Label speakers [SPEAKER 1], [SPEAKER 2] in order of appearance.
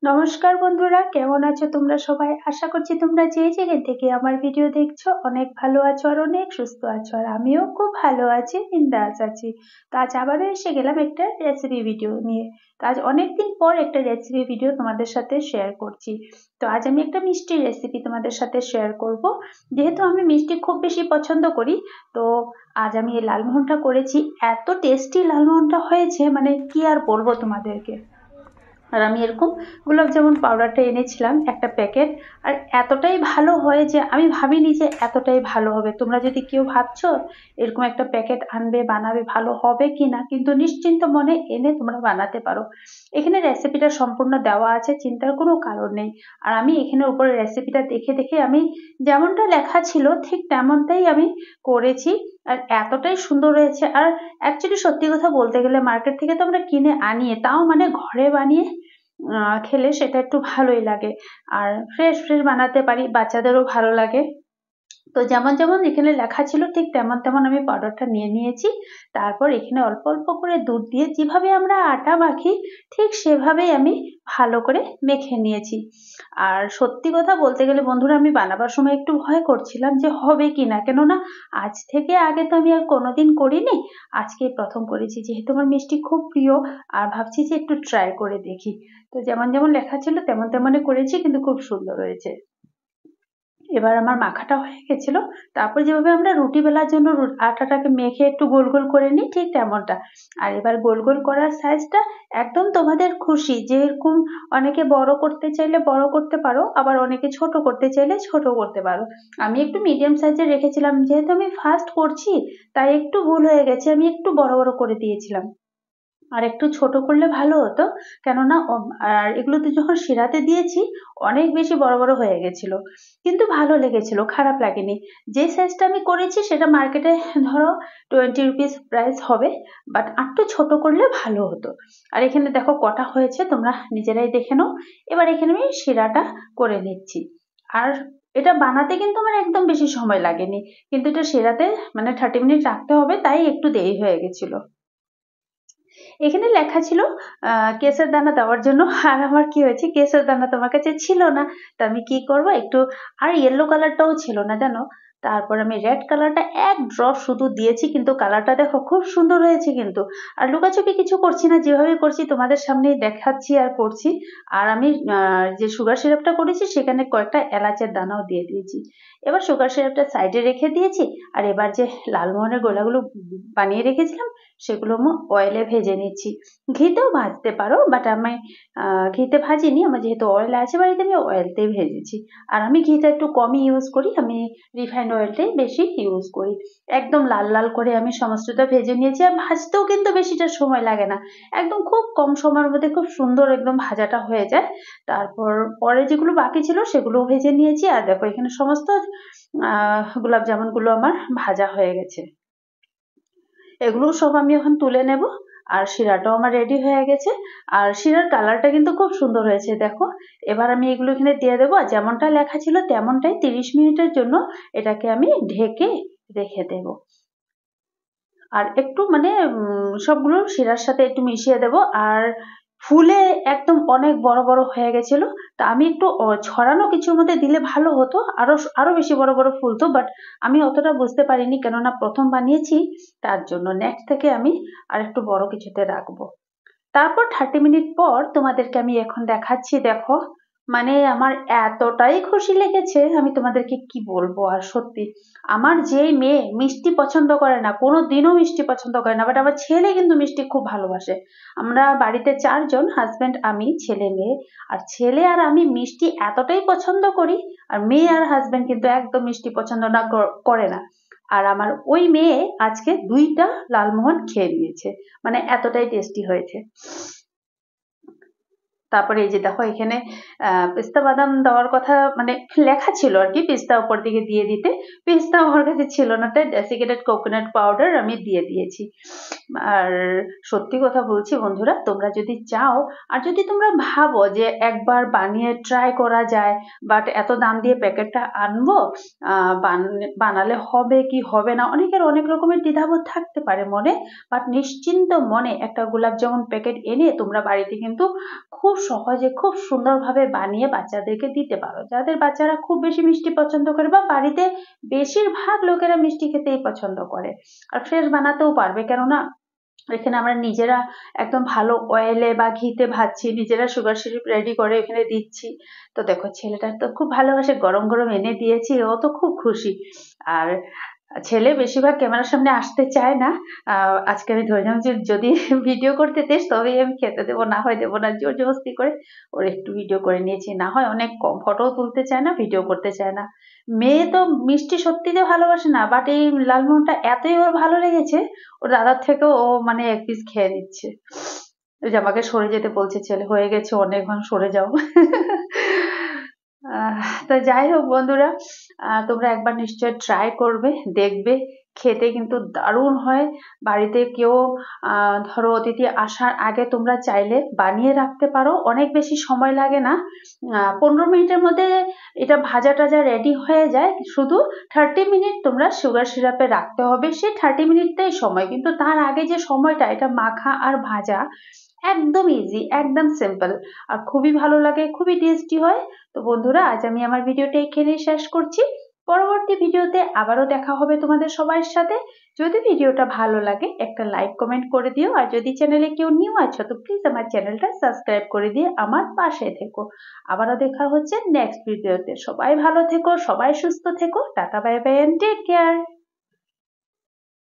[SPEAKER 1] নমস্কার বন্ধুরা, কেমন আছো তোমরা সবাই? আশা করছি তোমরা যে যেখান থেকে আমার ভিডিও দেখছো অনেক ভালো আছো আর অনেক সুস্থ আছো। আর আমিও খুব ভালো আছি, বিন্দাস আছি। তো আজ আবারও এসে গেলাম একটা রেসিপি ভিডিও নিয়ে। তো আজ অনেকদিন পর একটা রেসিপি ভিডিও তোমাদের সাথে শেয়ার করছি। তো আজ আমি একটা মিষ্টির রেসিপি তোমাদের সাথে শেয়ার করব। যেহেতু আমি মিষ্টি খুব বেশি পছন্দ করি, তো আজ আমি এই লালমোহনটা করেছি। এত টেস্টি লালমোহনটা হয়েছে, মানে কি আর বলবো তোমাদেরকে। আর আমি এরকম গোলাপ জামুন পাউডারটা এনেছিলাম একটা প্যাকেট। আর এতটাই ভালো হয় যে আমি ভাবিনি যে এতটাই ভালো হবে। তোমরা যদি কেউ ভাবছো এরকম একটা প্যাকেট আনবে বানাবে, ভালো হবে কি না, কিন্তু নিশ্চিন্ত মনে এনে তোমরা বানাতে পারো। এখানে রেসিপিটা সম্পূর্ণ দেওয়া আছে, চিন্তার কোনো কারণ নেই। আর আমি এখানে উপরে রেসিপিটা দেখে দেখে আমি যেমনটা লেখা ছিল ঠিক তেমনটাই আমি করেছি। আর এতটাই সুন্দর হয়েছে। আর অ্যাকচুয়ালি সত্যি কথা বলতে গেলে মার্কেট থেকে তো আমরা কিনে আনিয়ে, তাও মানে ঘরে বানিয়ে খেলে সেটা একটু ভালোই লাগে। আর ফ্রেশ ফ্রেশ বানাতে পারি, বাচ্চাদেরও ভালো লাগে। তো যেমন যেমন এখানে লেখা ছিল ঠিক তেমন তেমন আমি পাউডারটা নিয়ে নিয়েছি। তারপর এখানে অল্প অল্প করে দুধ দিয়ে যেভাবে আমরা আটা মাখি ঠিক সেভাবেই আমি ভালো করে মেখে নিয়েছি। আর সত্যি কথা বলতে গেলে বন্ধুরা, আমি বানাবার সময় একটু ভয় করছিলাম যে হবে কি না, কেননা আজ থেকে আগে তো আমি আর কোনোদিন করিনি। আজকে প্রথম করেছি, যেহেতু আমার মিষ্টি খুব প্রিয়। আর ভাবছি যে একটু ট্রাই করে দেখি। তো যেমন যেমন লেখা ছিল তেমন তেমনই করেছি, কিন্তু খুব সুন্দর হয়েছে। এবার আমার মাখাটা হয়ে গেছিল। তারপর যেভাবে আমরা রুটি বেলার জন্য আটাটাকে মেখে একটু গোল গোল করে নিই ঠিক তেমনটা। আর এবার গোল গোল করার সাইজটা একদম তোমাদের খুশি, যেরকম অনেকে বড় করতে চাইলে বড় করতে পারো, আবার অনেকে ছোট করতে চাইলে ছোট করতে পারো। আমি একটু মিডিয়াম সাইজের রেখেছিলাম, যেহেতু আমি ফার্স্ট করছি তাই একটু ভুল হয়ে গেছে, আমি একটু বড় বড় করে দিয়েছিলাম। আর একটু ছোট করলে ভালো হতো, কেননা আর এগুলোতে যখন শিরাতে দিয়েছি অনেক বেশি বড় বড় হয়ে গেছিল। কিন্তু ভালো লেগেছিল, খারাপ লাগেনি। যে সাইজটা আমি করেছি সেটা মার্কেটে ধরো 20 রুপিস প্রাইস হবে, বাট একটু ছোট করলে ভালো হতো। আর এখানে দেখো কটা হয়েছে, তোমরা নিজেরাই দেখে নাও। এবার এখানে আমি শিরাটা করে নিচ্ছি। আর এটা বানাতে কিন্তু আমার একদম বেশি সময় লাগেনি, কিন্তু এটা শিরাতে মানে 30 মিনিট রাখতে হবে, তাই একটু দেরি হয়ে গেছিল। এখানে লেখা ছিল কেসের দানা দেওয়ার জন্য। আর আমার কি হয়েছে, কেসের দানা তোমার কাছে ছিল না। তো আমি কি করব একটু, আর ইয়েলো কালারটাও ছিল না জানো। তারপর আমি রেড কালারটা এক ড্রপ শুধু দিয়েছি, কিন্তু কালারটা দেখো খুব সুন্দর হয়েছে কিন্তু। আর লুকাচুপি কিছু করছি না, যেভাবে করছি তোমাদের সামনেই দেখাচ্ছি আর করছি। আর আমি যে সুগার সিরাপটা করেছি সেখানে কয়েকটা এলাচের দানাও দিয়ে দিয়েছি। এবার সুগার সিরাপটা সাইডে রেখে দিয়েছি। আর এবার যে লালমোহনের গোলাগুলো বানিয়ে রেখেছিলাম সেগুলো আমি অয়েলে ভেজে নিচ্ছি। ঘিতেও ভাজতে পারো, বাট আমি ঘিতে ভাজিনি, আমার যেহেতু অয়েল আছে বাড়িতে আমি অয়েলতেই ভেজেছি। আর আমি ঘিটা একটু কমই ইউজ করি, আমি রিফাইন্ড অয়েলটাই বেশি ইউজ করি। একদম লাল লাল করে আমি সমস্তটা ভেজে নিয়েছি। আর ভাজতেও কিন্তু বেশিটা সময় লাগে না, একদম খুব কম সময়ের মধ্যে খুব সুন্দর একদম ভাজাটা হয়ে যায়। তারপর পরে যেগুলো বাকি ছিল সেগুলো ভেজে নিয়েছি। আর দেখো এখানে সমস্ত গোলাপ জামুনগুলো আমার ভাজা হয়ে গেছে। এগুলো সব আমি এখন তুলে নেব। আর শিরাটাও আমার রেডি হয়ে গেছে। আর শিরার কালারটা কিন্তু খুব সুন্দর হয়েছে দেখো। এবার আমি এগুলো এখানে দিয়ে দেবো, আর যেমনটা লেখা ছিল তেমনটাই 30 মিনিটের জন্য এটাকে আমি ঢেকে রেখে দেব। আর একটু মানে সবগুলো শিরার সাথে একটু মিশিয়ে দেব। আর ফুলে একদম অনেক বড় বড় হয়ে গেছিল। তা আমি একটু ছড়ানো কিছুর মধ্যে দিলে ভালো হতো, আরো আরো বেশি বড় বড় ফুলতো, বাট আমি অতটা বুঝতে পারিনি, কেননা প্রথম বানিয়েছি। তার জন্য নেক্সট থেকে আমি আর একটু বড় কিছুতে রাখবো। তারপর 30 মিনিট পর তোমাদেরকে আমি এখন দেখাচ্ছি, দেখো। মানে আমার এতটাই খুশি লেগেছে, আমি তোমাদেরকে কি বলবো। আর সত্যি আমার যে মেয়ে মিষ্টি পছন্দ করে না, কোনো দিনও মিষ্টি পছন্দ করে না, বাট আমার ছেলে কিন্তু মিষ্টি খুব ভালোবাসে। আমরা বাড়িতে 4 জন, হাজবেন্ড আমি ছেলে মেয়ে। আর ছেলে আর আমি মিষ্টি এতটাই পছন্দ করি। আর মেয়ে আর হাজবেন্ড কিন্তু একদম মিষ্টি পছন্দ না করে না। আর আমার ওই মেয়ে আজকে 2টা লালমোহন খেয়ে নিয়েছে, মানে এতটাই টেস্টি হয়েছে। তারপরে এই যে দেখো এখানে পেস্তা বাদাম দেওয়ার কথা মানে লেখা ছিল আর কি, পেস্তা উপর দিকে দিয়ে দিতে। পেস্তা আমার কাছে ছিল না, তাই ডেসিকেটেড কোকোনাট পাউডার আমি দিয়ে দিয়েছি। আর সত্যি কথা বলছি বন্ধুরা, তোমরা যদি চাও আর যদি তোমরা ভাবো যে একবার বানিয়ে ট্রাই করা যায়, বাট এত দাম দিয়ে প্যাকেটটা আনবো, বানালে হবে কি হবে না, অনেকের অনেক রকমের দ্বিধাবোধ থাকতে পারে মনে। বাট নিশ্চিন্ত মনে একটা গোলাপ জামুন প্যাকেট এনে তোমরা বাড়িতে কিন্তু খুব সহজে খুব সুন্দরভাবে বানিয়ে বাচ্চাদেরকে দিতে পারো। যাদের বাচ্চারা খুব বেশি মিষ্টি পছন্দ করে বা বাড়িতে বেশিরভাগ লোকেরা মিষ্টি খেতেই পছন্দ করে, আর ফ্রেশ বানাতেও পারবে, কেননা এখানে আমরা নিজেরা একদম ভালো অয়েলে বা ঘিতে ভাজছি, নিজেরা সুগার সিরাপ রেডি করে এখানে দিচ্ছি। তো দেখো ছেলেটা তো খুব ভালোবাসে, গরম গরম এনে দিয়েছি, ও তো খুব খুশি। আর ছেলে বেশিরভাগ ক্যামেরার সামনে আসতে চায় না। আজকে আমি ধরলাম যে যদি ভিডিও করতে দিস তবেই আমি খেতে দেবো, না হয় দেবো না, জোর জবরদস্তি করে ওর একটু ভিডিও করে নিয়েছি, না হয় অনেক কম, ফটোও তুলতে চায় না, ভিডিও করতে চায় না। মেয়ে তো মিষ্টি সত্যিতে ভালোবাসে না, বাট এই লালমোহনটা এতই ওর ভালো লেগেছে, ওর দাদার থেকেও ও মানে এক পিস খেয়ে নিচ্ছে। ওই যে আমাকে সরে যেতে বলছে, ছেলে হয়ে গেছে অনেকক্ষণ, সরে যাও। তো যাই হোক বন্ধুরা, তোমরা একবার নিশ্চয় ট্রাই করবে, দেখবে খেতে কিন্তু দারুণ হয়। বাড়িতে কেউ ধরো অতিথি আসার আগে তোমরা চাইলে বানিয়ে রাখতে পারো, অনেক বেশি সময় লাগে না, 15 মিনিটের মধ্যে এটা ভাজা টাজা রেডি হয়ে যায়। শুধু 30 মিনিট তোমরা সুগার সিরাপে রাখতে হবে, সেই 30 মিনিটটাই সময়, কিন্তু তার আগে যে সময়টা এটা মাখা আর ভাজা একদম ইজি, একদম সিম্পল, আর খুবই ভালো লাগে, খুবই টেস্টি হয়। তো বন্ধুরা, আজ আমি আমার ভিডিওটা এখানেই শেষ করছি। পরবর্তী ভিডিওতে আবারও দেখা হবে তোমাদের সবার সাথে। যদি ভিডিওটা ভালো লাগে একটা লাইক কমেন্ট করে দিও, আর যদি চ্যানেলে কেউ নিউ আছো তো প্লিজ আমার চ্যানেলটা সাবস্ক্রাইব করে দিয়ে আমার পাশে থেকো। আবারও দেখা হচ্ছে নেক্সট ভিডিওতে। সবাই ভালো থেকো, সবাই সুস্থ থেকো, tata bye bye and take care.